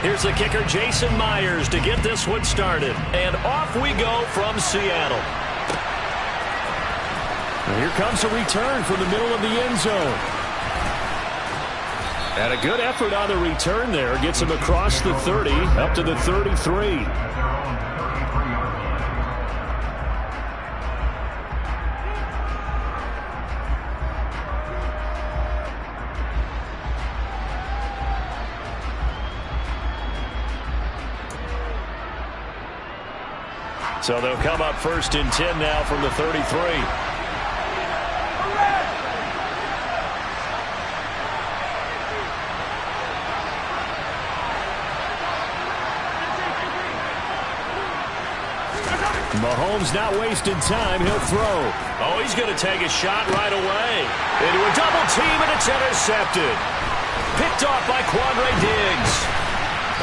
Here's the kicker, Jason Myers, to get this one started. And off we go from Seattle. And here comes a return from the middle of the end zone. And a good effort on the return there. Gets him across the 30, up to the 33. So they'll come up 1st and 10 now from the 33. Mahomes not wasting time. He'll throw. Oh, he's going to take a shot right away. Into a double team, and it's intercepted. Picked off by Quandre Diggs.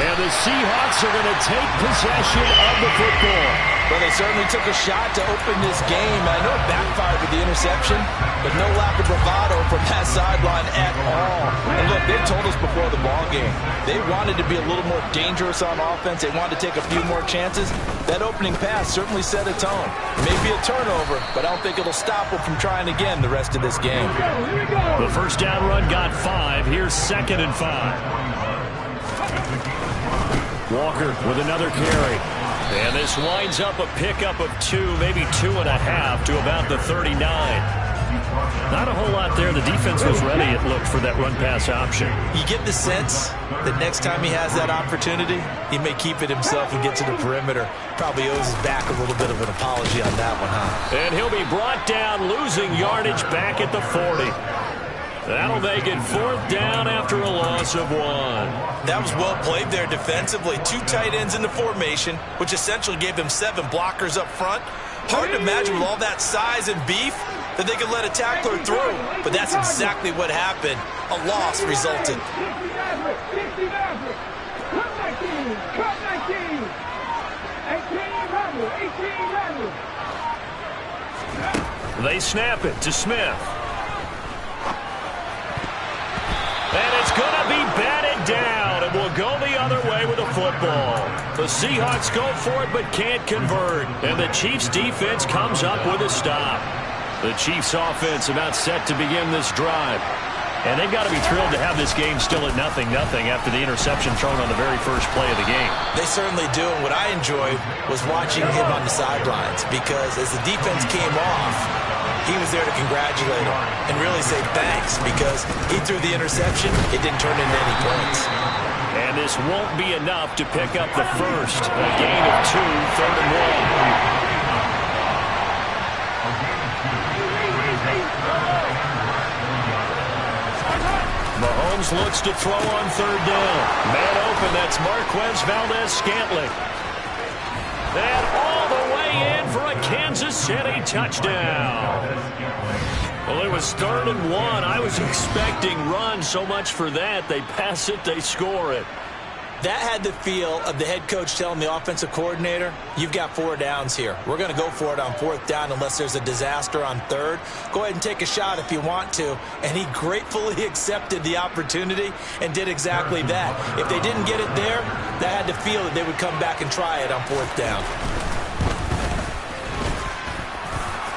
And the Seahawks are going to take possession of the football. Well, they certainly took a shot to open this game. I know it backfired with the interception, but no lack of bravado from that sideline at all. And look, they told us before the ball game, they wanted to be a little more dangerous on offense. They wanted to take a few more chances. That opening pass certainly set a tone. Maybe a turnover, but I don't think it'll stop them from trying again the rest of this game. The first down run got 5. Here's 2nd and 5. Walker with another carry. And this winds up a pickup of 2, maybe 2.5 to about the 39. Not a whole lot there. The defense was ready, it looked, for that run-pass option. You get the sense that next time he has that opportunity, he may keep it himself and get to the perimeter. Probably owes his back a little bit of an apology on that one, huh? And he'll be brought down, losing yardage back at the 40. That'll make it 4th down after a loss of 1. That was well played there defensively. 2 tight ends in the formation, which essentially gave them 7 blockers up front. Hard to imagine with all that size and beef that they could let a tackler through. But that's exactly what happened. A loss resulted. They snap it to Smith. And it's going to be batted down, and will go the other way with the football. The Seahawks go for it but can't convert, and the Chiefs' defense comes up with a stop. The Chiefs' offense about set to begin this drive. And they've got to be thrilled to have this game still at 0-0 after the interception thrown on the very first play of the game. They certainly do, and what I enjoyed was watching him on the sidelines, because as the defense came off, he was there to congratulate him and really say thanks, because he threw the interception. It didn't turn into any points. And this won't be enough to pick up the first. A gain of 2, 3rd and 1. Mahomes looks to throw on 3rd down. Man open, that's Marquez Valdez-Scantling. And all the way in for a Kansas City touchdown. Well, it was 3rd and 1. I was expecting run, so much for that. They pass it, they score it. That had the feel of the head coach telling the offensive coordinator, you've got 4 downs here. We're going to go for it on 4th down unless there's a disaster on 3rd. Go ahead and take a shot if you want to. And he gratefully accepted the opportunity and did exactly that. If they didn't get it there, that had the feel that they would come back and try it on 4th down.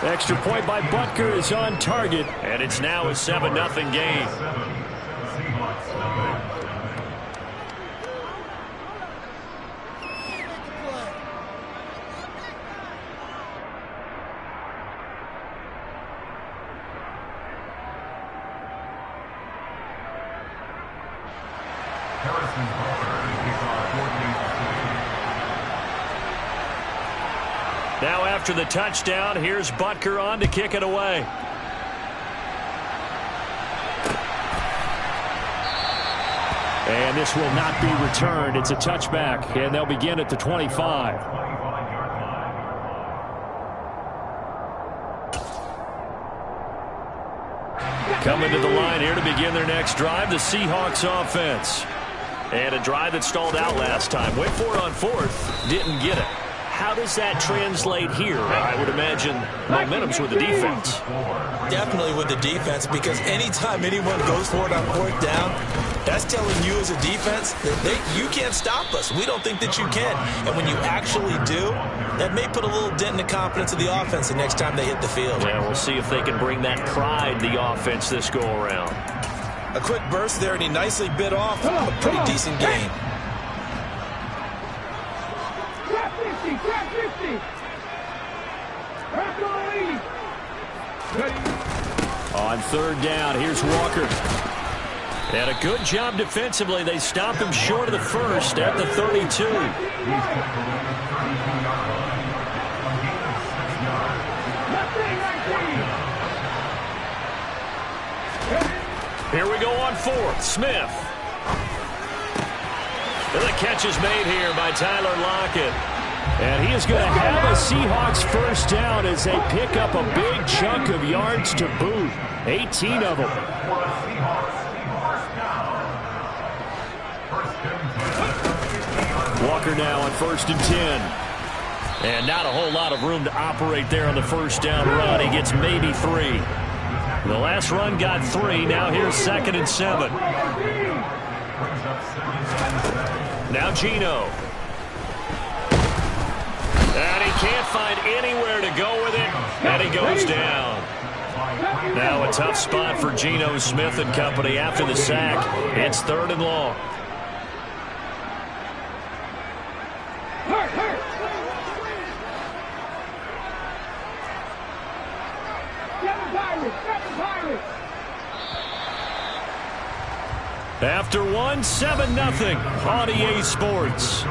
Extra point by Butker is on target, and it's now a 7-0 game. Now after the touchdown, here's Butker on to kick it away. And this will not be returned. It's a touchback, and they'll begin at the 25. Coming to the line here to begin their next drive, the Seahawks offense. And a drive that stalled out last time. Went for it on 4th, didn't get it. how does that translate here? I would imagine momentum's with the defense. Definitely with the defense, because anytime anyone goes for it on fourth down, that's telling you as a defense that you can't stop us. We don't think that you can. And when you actually do, that may put a little dent in the confidence of the offense the next time they hit the field. Yeah, we'll see if they can bring that pride to the offense this go-around. A quick burst there, and he nicely bit off a pretty decent gain. On third down, here's Walker. And a good job defensively. They stopped him short of the first at the 32. Here we go on fourth. Smith. And the catch is made here by Tyler Lockett. And he is going to have a Seahawks first down as they pick up a big chunk of yards to boot. 18 of them. Walker now on 1st and 10. And not a whole lot of room to operate there on the first down run. He gets maybe 3. The last run got 3. Now here's 2nd and 7. Now Geno. And he can't find anywhere to go with it. And he goes down. Now a tough spot for Geno Smith and company after the sack. It's 3rd and long. After 1, 7-0 on EA Sports.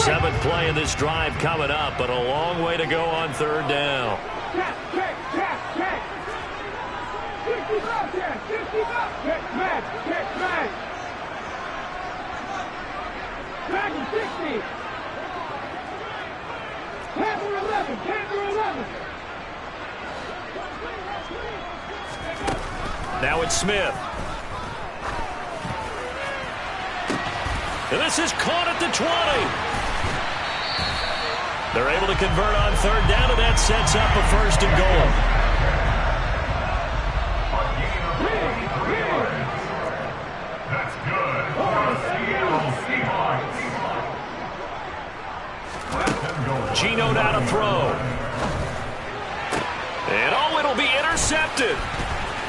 Seventh play in this drive coming up, but a long way to go on 3rd down. Now it's Smith. And this is caught at the 20. They're able to convert on 3rd down, and that sets up a 1st and goal. That's good for Seattle Seahawks. Geno now to throw. And it'll be intercepted.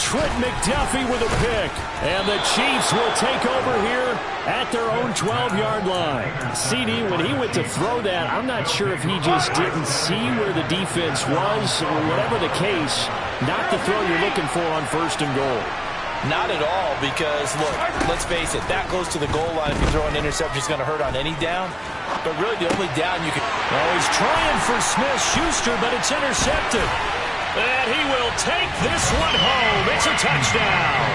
Trent McDuffie with a pick. And the Chiefs will take over here at their own 12-yard line. CD, when he went to throw that, I'm not sure if he just didn't see where the defense was or whatever the case. Not the throw you're looking for on 1st and goal. Not at all, because, look, let's face it, that goes to the goal line. If you throw an interception, it's going to hurt on any down. But really, the only down you can... Oh, he's trying for Smith-Schuster, but it's intercepted. And he will take this one home. It's a touchdown.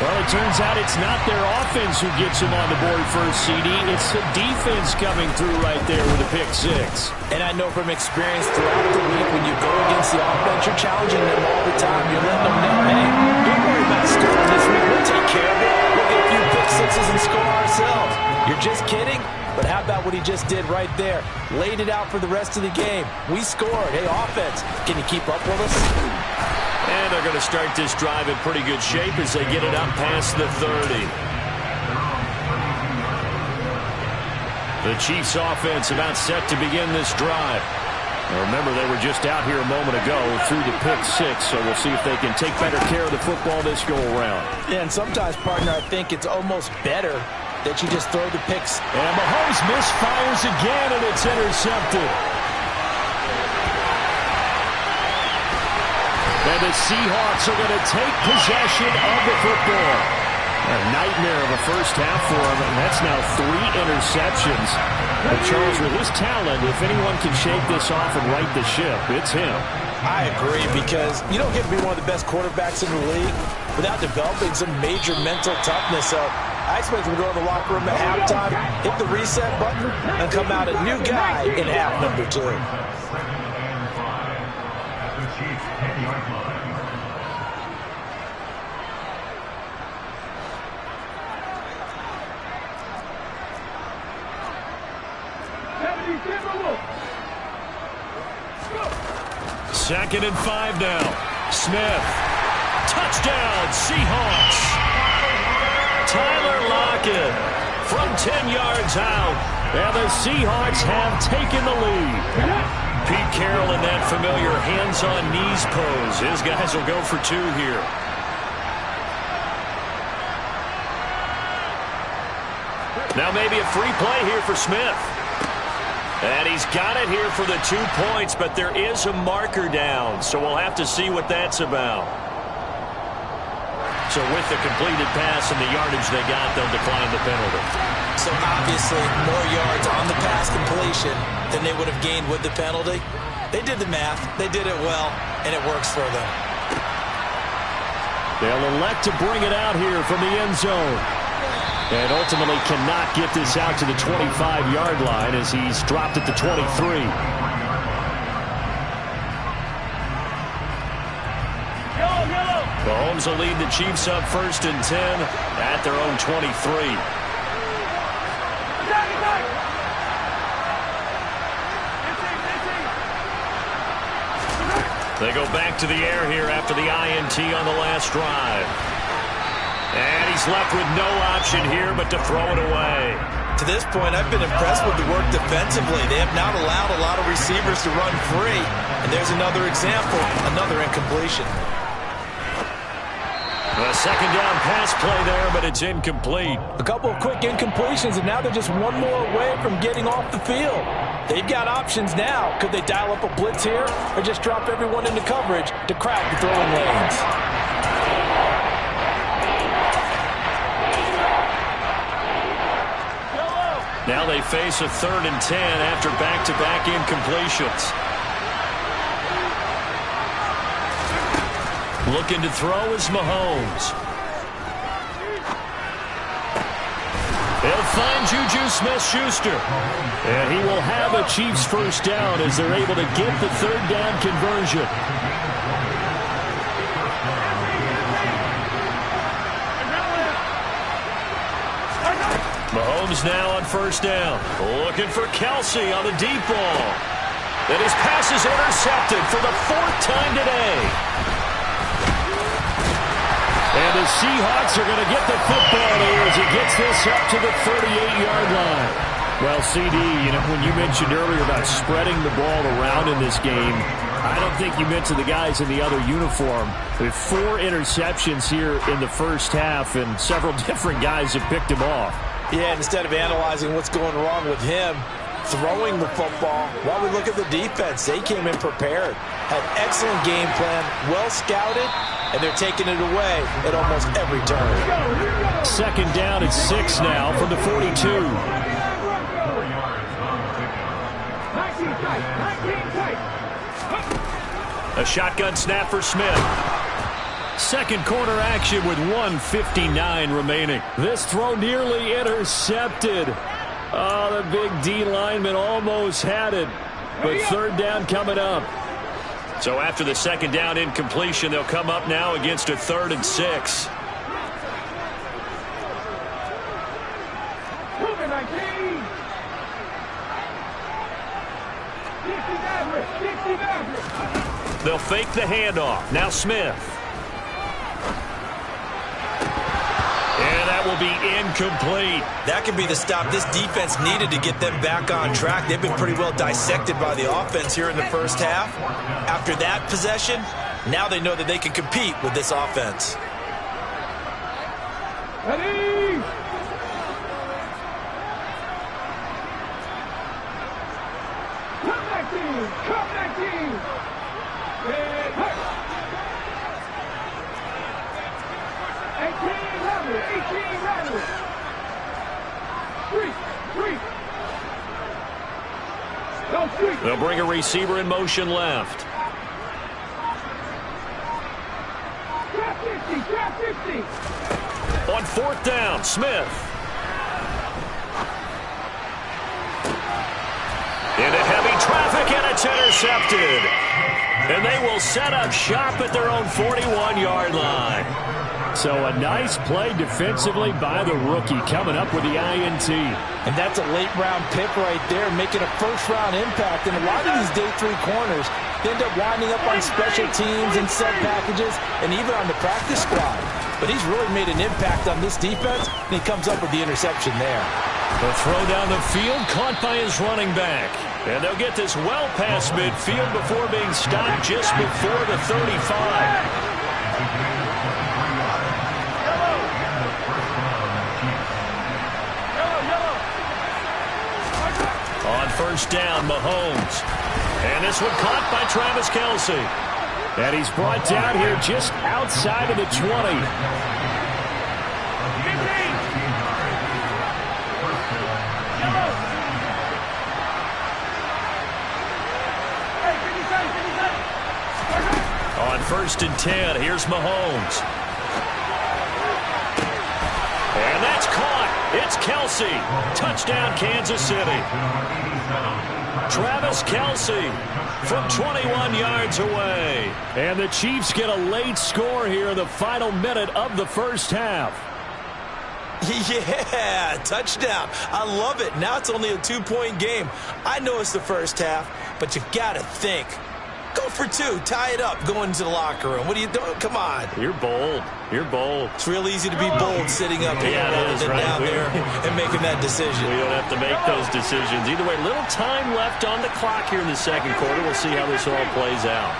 Well, it turns out it's not their offense who gets him on the board first, CD. It's the defense coming through right there with a pick 6. And I know from experience throughout the week, when you go against the offense, you're challenging them all the time. You're letting them know, hey, don't worry about scoring this week. We'll take care of it. We'll get a few pick 6s and score ourselves. You're just kidding? But how about what he just did right there? Laid it out for the rest of the game. We scored. Hey, offense, can you keep up with us? And they're going to start this drive in pretty good shape as they get it up past the 30. The Chiefs offense about set to begin this drive. Now remember, they were just out here a moment ago through the pick 6, so we'll see if they can take better care of the football this go-around. Yeah, and sometimes, partner, I think it's almost better that you just throw the picks. And Mahomes misfires again, and it's intercepted. And the Seahawks are going to take possession of the football. A nightmare of a first half for him, and that's now 3 interceptions. But Charles, with his talent, if anyone can shake this off and right the ship, it's him. I agree, because you don't get to be one of the best quarterbacks in the league without developing some major mental toughness. So I expect him to go to the locker room at halftime, hit the reset button, and come out a new guy in half number 2. The Chiefs 10-yard line. Second and 5 now. Smith. Touchdown, Seahawks. Tyler Lockett from 10 yards out. And the Seahawks have taken the lead. Pete Carroll in that familiar hands-on knees pose. His guys will go for 2 here. Now maybe a free play here for Smith. And he's got it here for the 2 points, but there is a marker down, so we'll have to see what that's about. So with the completed pass and the yardage they got, they'll decline the penalty. So obviously more yards on the pass completion than they would have gained with the penalty. They did the math, they did it well, and it works for them. They'll elect to bring it out here from the end zone. And ultimately cannot get this out to the 25-yard line as he's dropped at the 23. Mahomes will lead the Chiefs up 1st and 10 at their own 23. They go back to the air here after the INT on the last drive. And he's left with no option here but to throw it away. To this point, I've been impressed with the work defensively. They have not allowed a lot of receivers to run free. And there's another example, another incompletion. A second down pass play there, but it's incomplete. A couple of quick incompletions, and now they're just one more away from getting off the field. They've got options now. Could they dial up a blitz here or just drop everyone into coverage to crack the throwing lanes? Now they face a 3rd and 10 after back-to-back incompletions. Looking to throw is Mahomes. He'll find Juju Smith-Schuster. And he will have a Chiefs first down as they're able to get the 3rd down conversion. Mahomes now on 1st down. Looking for Kelsey on the deep ball. And his pass is intercepted for the 4th time today. And the Seahawks are going to get the football here as he gets this up to the 38-yard line. Well, CD, when you mentioned earlier about spreading the ball around in this game, I don't think you meant to the guys in the other uniform. With 4 interceptions here in the first half, and several different guys have picked him off. Yeah, instead of analyzing what's going wrong with him, throwing the football, while we look at the defense, they came in prepared. Had excellent game plan, well scouted, and they're taking it away at almost every turn. 2nd down and 6 now from the 42. A shotgun snap for Smith. Second quarter action with 1:59 remaining. This throw nearly intercepted. Oh, the big D lineman almost had it. But 3rd down coming up. So after the 2nd down incompletion, they'll come up now against a 3rd and 6. They'll fake the handoff. Now Smith. And that will be incomplete. That could be the stop this defense needed to get them back on track. They've been pretty well dissected by the offense here in the first half. After that possession, now they know that they can compete with this offense. Ready? Come back team! Come back team! Red, hey. 18 rattle! 3! They'll bring a receiver in motion left. On 4th down, Smith. Into heavy traffic, and it's intercepted. And they will set up shop at their own 41-yard line. So a nice play defensively by the rookie, coming up with the INT. And that's a late-round pick right there, making a first-round impact. And a lot of these day 3 corners end up winding up on special teams and sub packages and even on the practice squad. But he's really made an impact on this defense, and he comes up with the interception there. The throw down the field, caught by his running back. And they'll get this well past midfield before being stopped just before the 35. On 1st down, Mahomes. And this one caught by Travis Kelce. And he's brought down here just outside of the 20. On 1st and 10, here's Mahomes. And that's caught. It's Kelce. Touchdown, Kansas City. Travis Kelce from 21 yards away. And the Chiefs get a late score here in the final minute of the first half. Yeah, touchdown. I love it. Now it's only a 2-point game. I know it's the first half, but you got to think. Go for 2. Tie it up. Go into the locker room. What are you doing? Come on. You're bold. You're bold. It's real easy to be bold sitting up here rather than down there and making that decision. We don't have to make those decisions. Either way, little time left on the clock here in the second quarter. We'll see how this all plays out.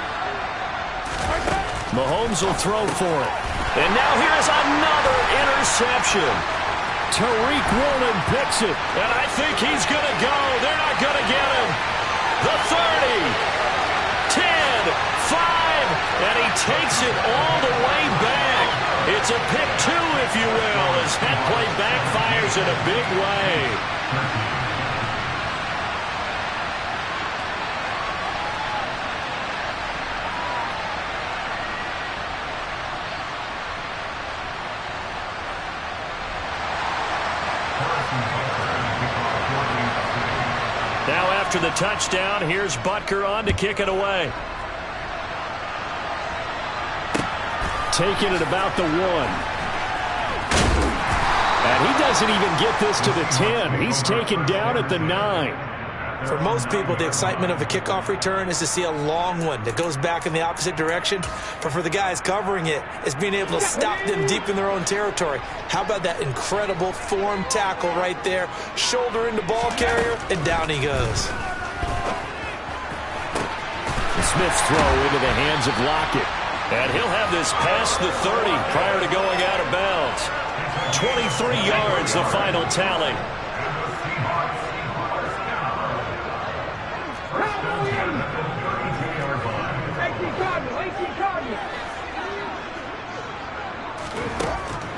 Mahomes will throw for it. And now here's another interception. Tariq Woolen picks it. And I think he's going to go. They're not going to get him. The 30. 10, 5, and he takes it all the way back. It's a pick 2, if you will, as that play backfires in a big way. Now after the touchdown, here's Butker on to kick it away. Taking it about the 1. And he doesn't even get this to the 10. He's taken down at the 9. For most people, the excitement of the kickoff return is to see a long one that goes back in the opposite direction. But for the guys covering it, it's being able to stop them deep in their own territory. How about that incredible form tackle right there? Shoulder into ball carrier, and down he goes. Smith's throw into the hands of Lockett. And he'll have this past the 30 prior to going out of bounds. 23 yards, the final tally.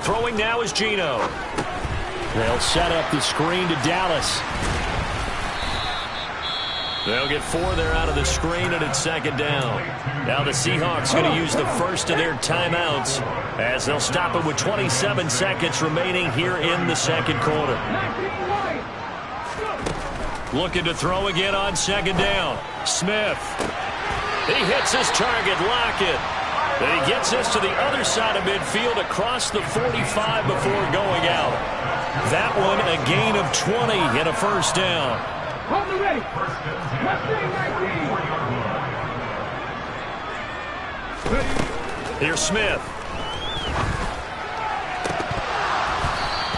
Throwing now is Geno. They'll set up the screen to Dallas. They'll get 4 there out of the screen, and it's 2nd down. Now the Seahawks going to use the first of their timeouts as they'll stop it with 27 seconds remaining here in the second quarter. Looking to throw again on 2nd down. Smith. He hits his target, Lockett. And he gets this to the other side of midfield across the 45 before going out. That one a gain of 20 and a first down. Hold the ready. Here's Smith.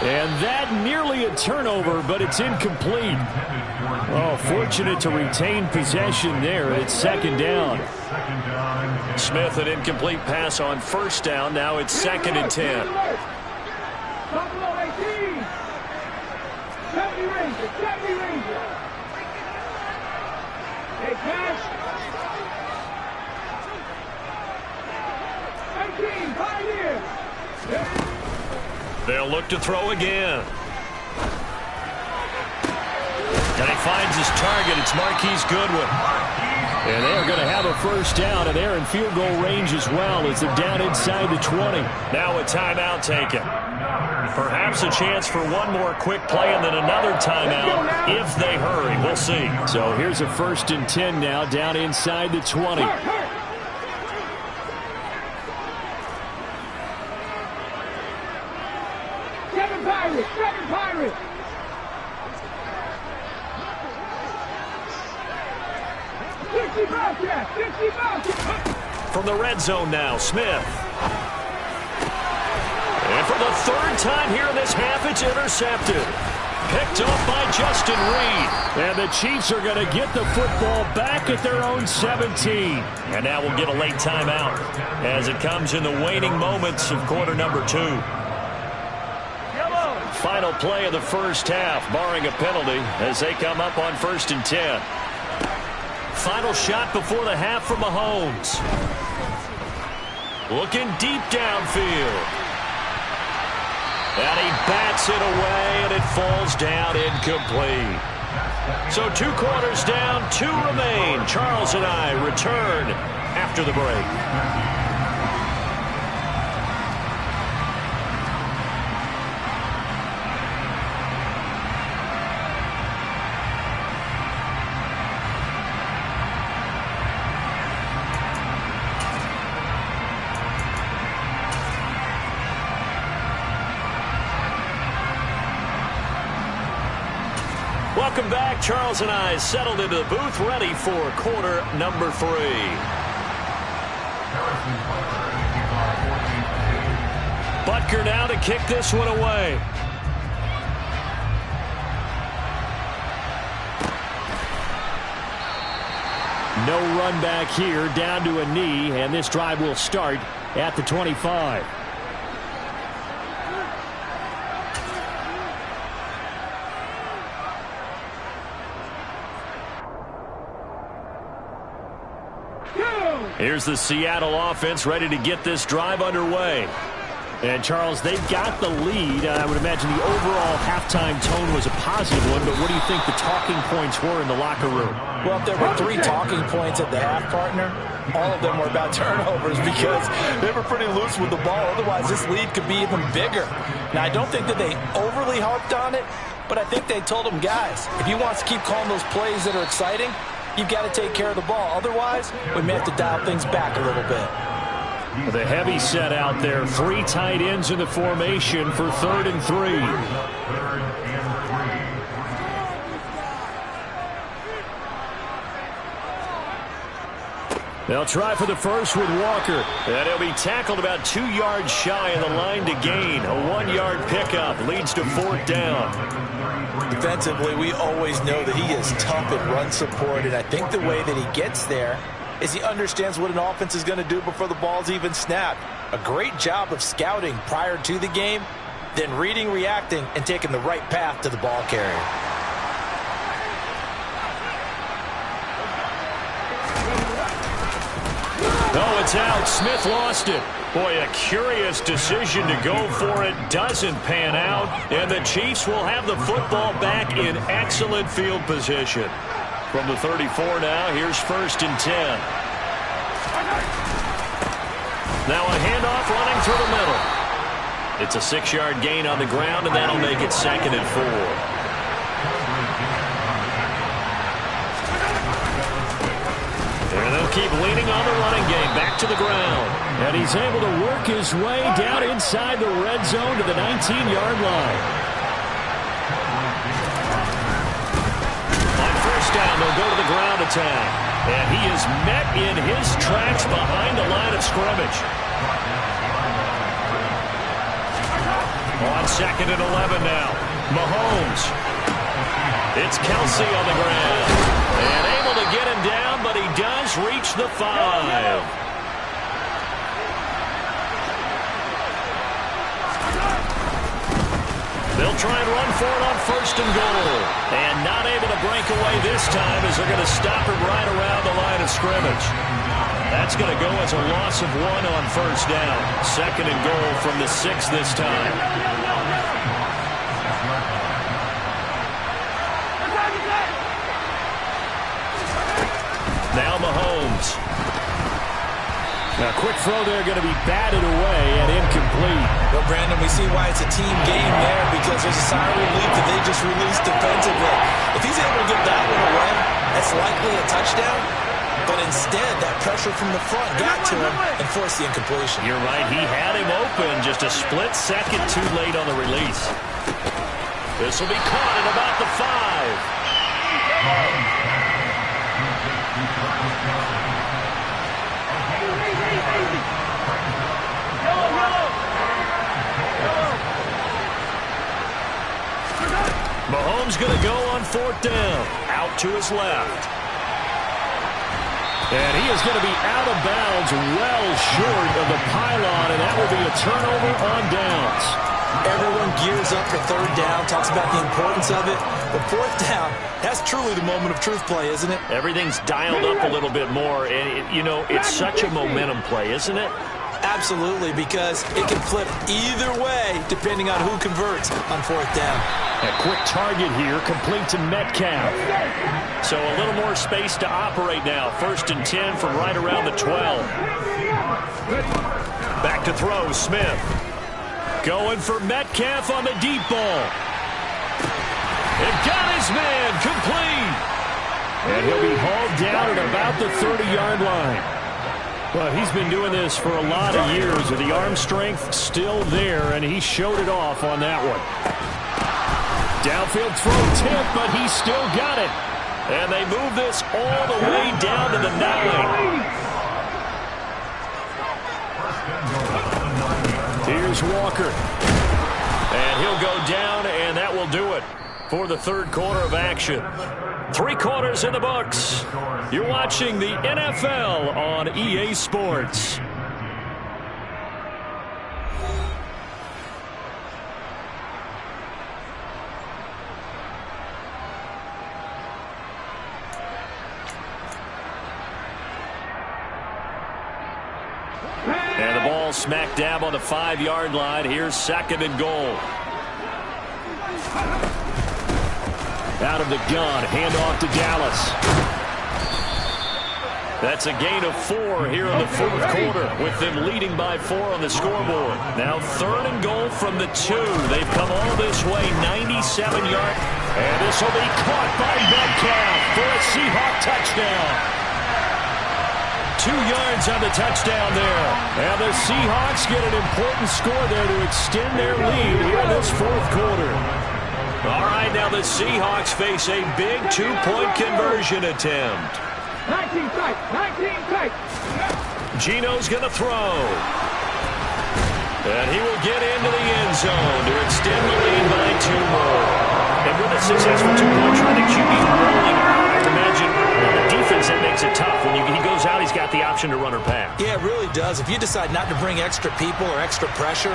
And that nearly a turnover, but it's incomplete. Oh, fortunate to retain possession there. It's 2nd down. Smith, an incomplete pass on 1st down. Now it's 2nd and 10. They'll look to throw again. And he finds his target. It's Marquise Goodwin. And they're going to have a first down, and they're in field goal range as well as they're down inside the 20. Now a timeout taken. Perhaps a chance for one more quick play and then another timeout if they hurry. We'll see. So here's a 1st and 10 now, down inside the 20. Seven Pirates! From the red zone now, Smith. And for the 3rd time here in this half, it's intercepted. Picked off by Justin Reed. And the Chiefs are going to get the football back at their own 17. And now we'll get a late timeout as it comes in the waning moments of quarter number 2. Final play of the first half, barring a penalty, as they come up on 1st and 10. Final shot before the half from Mahomes. Looking deep downfield. And he bats it away, and it falls down incomplete. So 2 quarters down, 2 remain. Charles and I return after the break. Welcome back. Charles and I settled into the booth, ready for quarter number 3. Butker now to kick this one away. No run back here, down to a knee, and this drive will start at the 25. Here's the Seattle offense ready to get this drive underway. And, Charles, they've got the lead. I would imagine the overall halftime tone was a positive one, but what do you think the talking points were in the locker room? Well, if there were 3 talking points at the half, partner, all of them were about turnovers because they were pretty loose with the ball. Otherwise, this lead could be even bigger. Now, I don't think that they overly harped on it, but I think they told them, guys, if you want to keep calling those plays that are exciting, you've got to take care of the ball. Otherwise, we may have to dial things back a little bit. The heavy set out there. 3 tight ends in the formation for 3rd and 3. They'll try for the first with Walker. And he'll be tackled about 2 yards shy of the line to gain. A 1-yard pickup leads to 4th down. Defensively, we always know that he is tough in run support, and I think the way that he gets there is he understands what an offense is going to do before the ball's even snapped. A great job of scouting prior to the game, then reading, reacting, and taking the right path to the ball carrier. Oh, it's out. Smith lost it. Boy, a curious decision to go for it. Doesn't pan out. And the Chiefs will have the football back in excellent field position. From the 34 now, here's 1st and 10. Now a handoff running through the middle. It's a 6-yard gain on the ground, and that'll make it 2nd and 4. And they'll keep leaning on the running game. Back to the ground. And he's able to work his way down inside the red zone to the 19-yard line. On 1st down, they'll go to the ground attack. And he is met in his tracks behind the line of scrimmage. On 2nd and 11 now. Mahomes. It's Kelsey on the ground. And able to get him down, but he does reach the 5. They'll try and run for it on 1st and goal. And not able to break away this time as they're going to stop him right around the line of scrimmage. That's going to go as a loss of 1 on 1st down. 2nd and goal from the 6 this time. Now Mahomes. Now, quick throw there going to be batted away and incomplete. complete. Well, Brandon, we see why it's a team game there, because there's a sign of relief that they just released defensively. If he's able to get that one away, that's likely a touchdown. But instead, that pressure from the front got to him and forced the incompletion. You're right. He had him open, just a split second too late on the release. This will be caught at about the 5. Mahomes going to go on 4th down. Out to his left. And he is going to be out of bounds well short of the pylon, and that will be a turnover on downs. Everyone gears up for 3rd down, talks about the importance of it. But 4th down, that's truly the moment of truth play, isn't it? Everything's dialed up a little bit more, and, it's such a momentum play, isn't it? Absolutely, because it can flip either way depending on who converts on 4th down. A quick target here, complete to Metcalf. So a little more space to operate now. 1st and 10 from right around the 12. Back to throw, Smith. Going for Metcalf on the deep ball. And got his man, complete. And he'll be hauled down at about the 30-yard line. Well, he's been doing this for a lot of years, with the arm strength still there, and he showed it off on that one. Downfield throw tip, but he still got it. And they move this all the way down to the 9. Here's Walker. And he'll go down, and that will do it for the 3rd quarter of action. 3 quarters in the books. You're watching the NFL on EA Sports. And the ball smack dab on the 5-yard line. Here's 2nd and goal. Out of the gun, handoff to Dallas. That's a gain of 4 here in the 4th quarter, with them leading by 4 on the scoreboard. Now 3rd and goal from the 2. They've come all this way, 97 yards. And this will be caught by Metcalf for a Seahawk touchdown. 2 yards on the touchdown there. And the Seahawks get an important score there to extend their lead here in this 4th quarter. All right, now the Seahawks face a big 2-point conversion attempt. 19 tight. Gino's going to throw. And he will get into the end zone to extend the lead by 2 more. And with a successful 2-point try, the QB's rolling out. I imagine the defense, that makes it tough. When he goes out, he's got the option to run or pass. Yeah, it really does. If you decide not to bring extra people or extra pressure,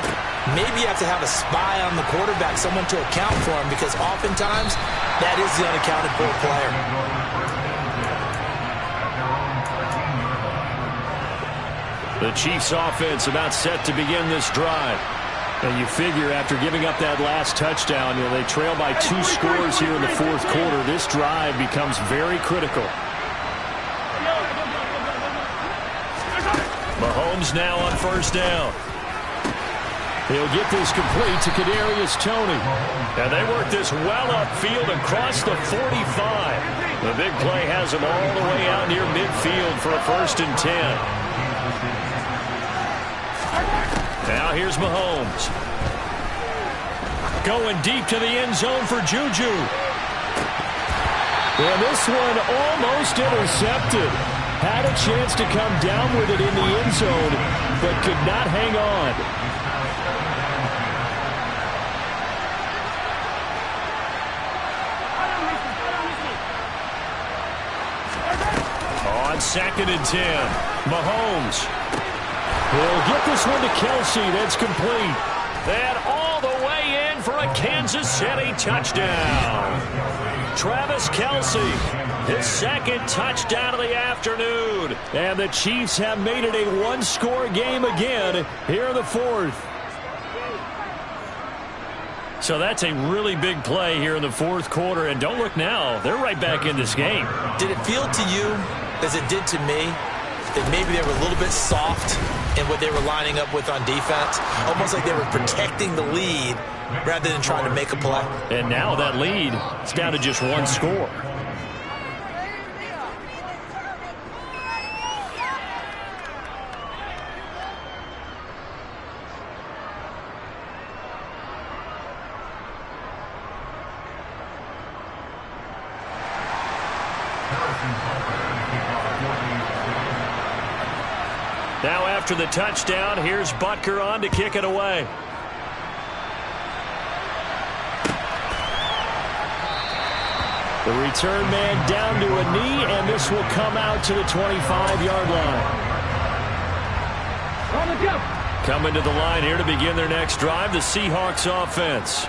maybe you have to have a spy on the quarterback, someone to account for him, because oftentimes that is the unaccounted for player. The Chiefs offense about set to begin this drive. And you figure after giving up that last touchdown, they trail by 2 scores here in the 4th quarter. This drive becomes very critical. Mahomes now on 1st down. He'll get this complete to Kadarius Toney. And they work this well upfield across the 45. The big play has him all the way out near midfield for a 1st and 10. Now here's Mahomes. Going deep to the end zone for Juju. And this one almost intercepted. Had a chance to come down with it in the end zone, but could not hang on. On 2nd and 10, Mahomes. He'll get this one to Kelce. That's complete. And all the way in for a Kansas City touchdown. Travis Kelce, his 2nd touchdown of the afternoon. And the Chiefs have made it a 1-score game again here in the 4th. So that's a really big play here in the 4th quarter. And don't look now, they're right back in this game. Did it feel to you, as it did to me, that maybe they were a little bit soft in what they were lining up with on defense. Almost like they were protecting the lead rather than trying to make a play. And now that lead is down to just one score. Now after the touchdown, here's Butker on to kick it away. The return man down to a knee, and this will come out to the 25-yard line. On the jump. Coming to the line here to begin their next drive, the Seahawks offense.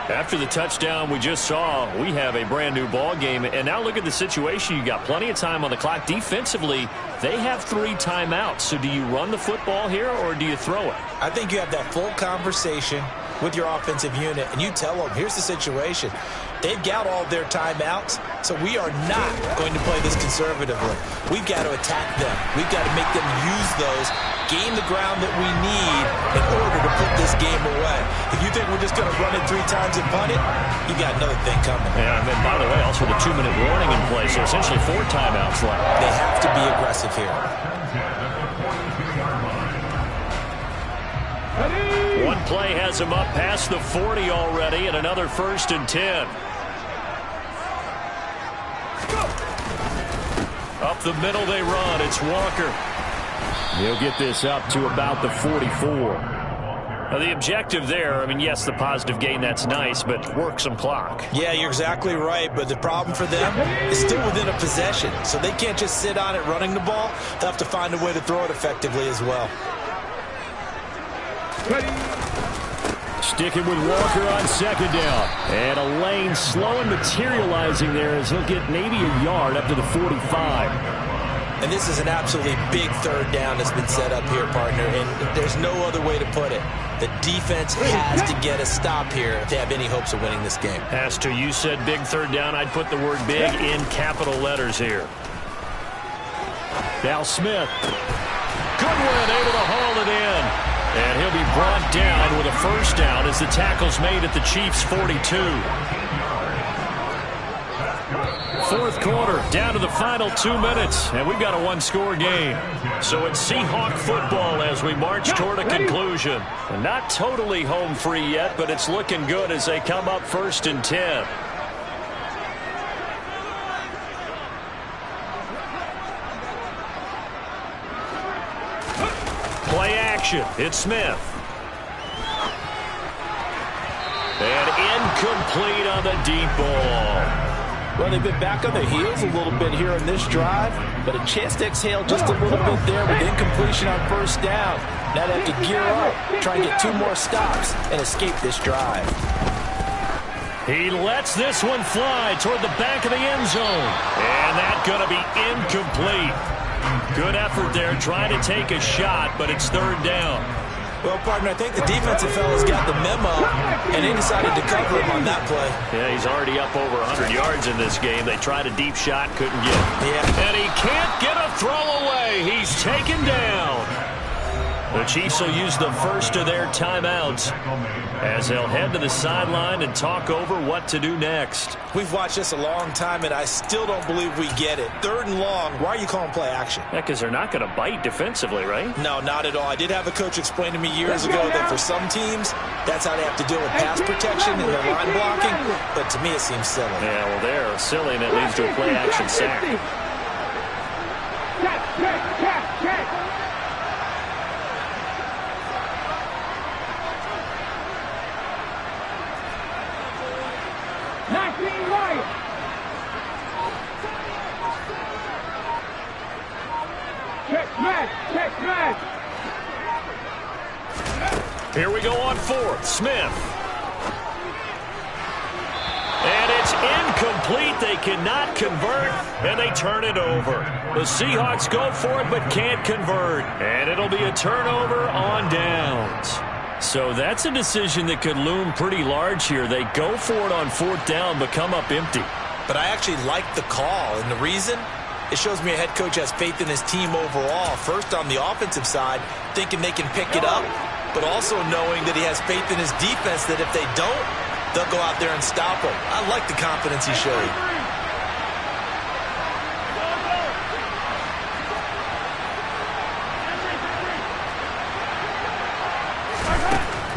After the touchdown we just saw, we have a brand-new ball game. And now look at the situation. You got plenty of time on the clock. Defensively, they have 3 timeouts. So do you run the football here or do you throw it? I think you have that full conversation with your offensive unit, and you tell them, here's the situation. They've got all their timeouts, so we are not going to play this conservatively. We've got to attack them. We've got to make them use those, gain the ground that we need in order to put this game away. If you think we're just going to run it 3 times and punt it, you got another thing coming. Yeah, and then, by the way, also the 2-minute warning in place, so essentially 4 timeouts left. They have to be aggressive here. One play has him up past the 40 already, and another 1st and 10. Up the middle they run. It's Walker. He'll get this up to about the 44. Now the objective there, I mean, yes, the positive gain, that's nice, but work some clock. Yeah, you're exactly right, but the problem for them is still within a possession, so they can't just sit on it running the ball. They'll have to find a way to throw it effectively as well. Sticking with Walker on 2nd down. And a lane slow and materializing there as he'll get maybe a yard up to the 45. And this is an absolutely big 3rd down that's been set up here, partner, and there's no other way to put it. The defense has to get a stop here if they have any hopes of winning this game. Has to. You said big 3rd down. I'd put the word big in capital letters here. Now Smith. Goodwin able to haul it in. And he'll be brought down with a 1st down as the tackle's made at the Chiefs' 42. 4th quarter, down to the final 2 minutes, and we've got a 1-score game. So it's Seahawk football as we march toward a conclusion. And not totally home free yet, but it's looking good as they come up 1st and 10. Play action. It's Smith. And incomplete on the deep ball. Well, they've been back on their heels a little bit here in this drive, but a chance to exhale just a little bit there with incompletion on 1st down. Now they have to gear up, try and get 2 more stops and escape this drive. He lets this one fly toward the back of the end zone. And that's going to be incomplete. Good effort there, trying to take a shot, but it's 3rd down. Well, partner, I think the defensive fellas got the memo, and they decided to cover him on that play. Yeah, he's already up over 100 yards in this game. They tried a deep shot, couldn't get it. Yeah. And he can't get a throw away. He's taken down. The Chiefs will use the first of their timeouts as they'll head to the sideline and talk over what to do next. We've watched this a long time, and I still don't believe we get it. 3rd and long, why are you calling play action? Yeah, because they're not going to bite defensively, right? No, not at all. I did have a coach explain to me years ago that for some teams, that's how they have to deal with pass protection and their line blocking, but to me it seems silly. Yeah, well, they're silly, and it leads to a play action sack. Catch. 19 right. Check match. Here we go on 4th. Smith. And it's incomplete. They cannot convert, and they turn it over. The Seahawks go for it, but can't convert. And it'll be a turnover on downs. So that's a decision that could loom pretty large here. They go for it on 4th down, but come up empty. But I actually like the call, and the reason, It shows me a head coach has faith in his team overall. First on the offensive side, thinking they can pick it up, but also knowing that he has faith in his defense that if they don't, they'll go out there and stop him. I like the confidence he showed.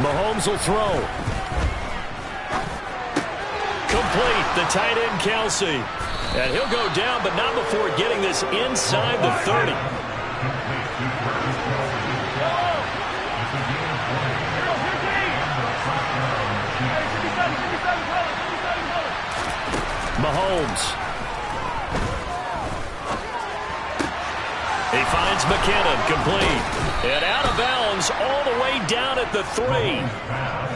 Mahomes will throw. Complete, the tight end Kelsey. And he'll go down, but not before getting this inside the 30. Mahomes. He finds McKinnon, complete. And out of bounds all the way down at the 3.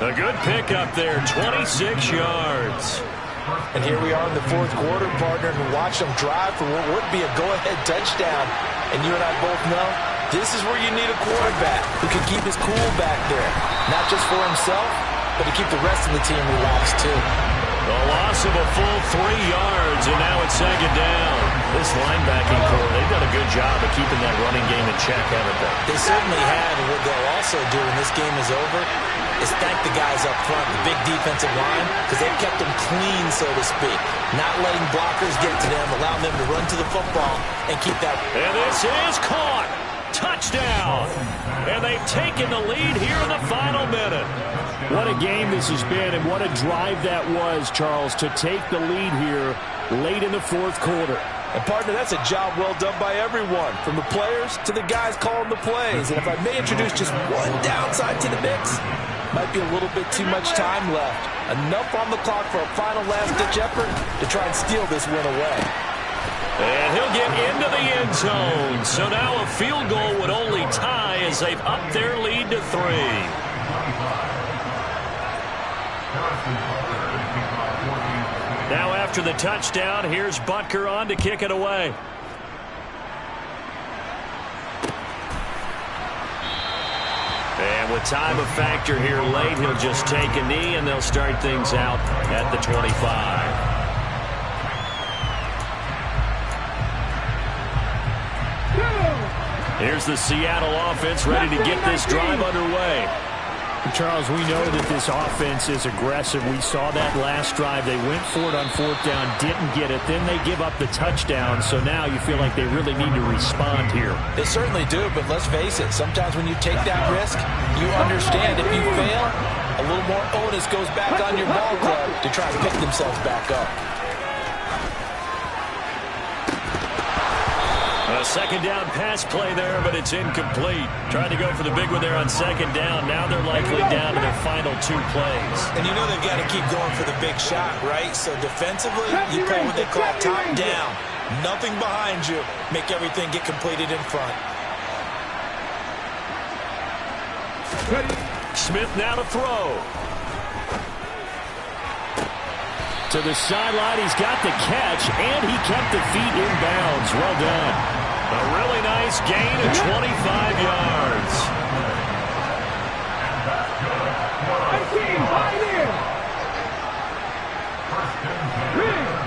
A good pickup there, 26 yards. And here we are in the fourth quarter, partner, and watch them drive for what would be a go-ahead touchdown. And you and I both know this is where you need a quarterback who can keep his cool back there. Not just for himself, but to keep the rest of the team relaxed too. The loss of a full 3 yards, and now it's second down. This linebacking core, they've done a good job of keeping that running game in check, haven't they? They certainly have, and what they'll also do when this game is over is thank the guys up front, the big defensive line, because they've kept them clean, so to speak. Not letting blockers get to them, allowing them to run to the football and keep that. And this is caught. Touchdown. And they've taken the lead here in the final minute. What a game this has been, and what a drive that was, Charles, to take the lead here late in the fourth quarter. And, partner, that's a job well done by everyone, from the players to the guys calling the plays. And if I may introduce just one downside to the mix, might be a little bit too much time left. Enough on the clock for a final last-ditch effort to try and steal this win away. And he'll get into the end zone. So now a field goal would only tie as they've upped their lead to 3. Now after the touchdown, here's Butker on to kick it away. And with time a factor here late, he'll just take a knee, and they'll start things out at the 25. Here's the Seattle offense ready to get this drive underway. Charles, we know that this offense is aggressive. We saw that last drive. They went for it on fourth down, didn't get it. Then they give up the touchdown. So now you feel like they really need to respond here. They certainly do, but let's face it. Sometimes when you take that risk, you understand if you fail, a little more onus goes back on your ball club to try and pick themselves back up. A second down pass play there, but it's incomplete. Trying to go for the big one there on second down. Now they're likely down to their final 2 plays. And you know they've got to keep going for the big shot, right? So defensively, you play what they call top down. Nothing behind you. Make everything get completed in front. Smith now to throw. To the sideline, he's got the catch, and he kept the feet in bounds. Well done. A really nice gain of 25 yards.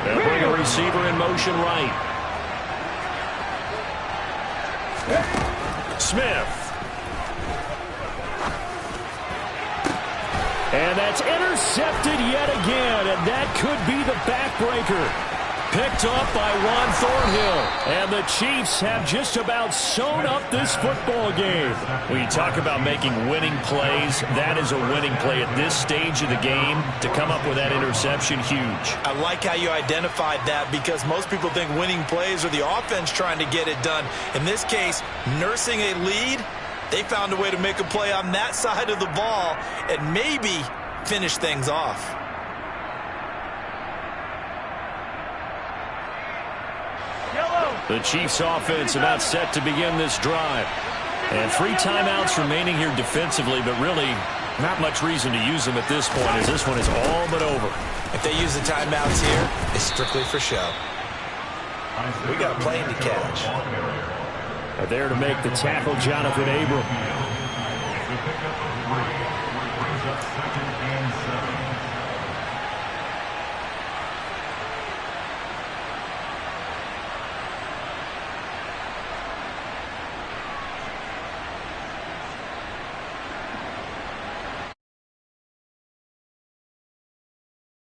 They'll bring a receiver in motion right. Smith. And that's intercepted yet again, and that could be the backbreaker. Picked up by Juan Thornhill, and the Chiefs have just about sewn up this football game. When you talk about making winning plays, that is a winning play at this stage of the game. To come up with that interception, huge. I like how you identified that, because most people think winning plays are the offense trying to get it done. In this case, nursing a lead, they found a way to make a play on that side of the ball and maybe finish things off. The Chiefs offense about set to begin this drive. And 3 timeouts remaining here defensively, but really not much reason to use them at this point, as this one is all but over. If they use the timeouts here, it's strictly for show. We got a plane to catch. And there to make the tackle, Jonathan Abram. Brings up 2nd and 7.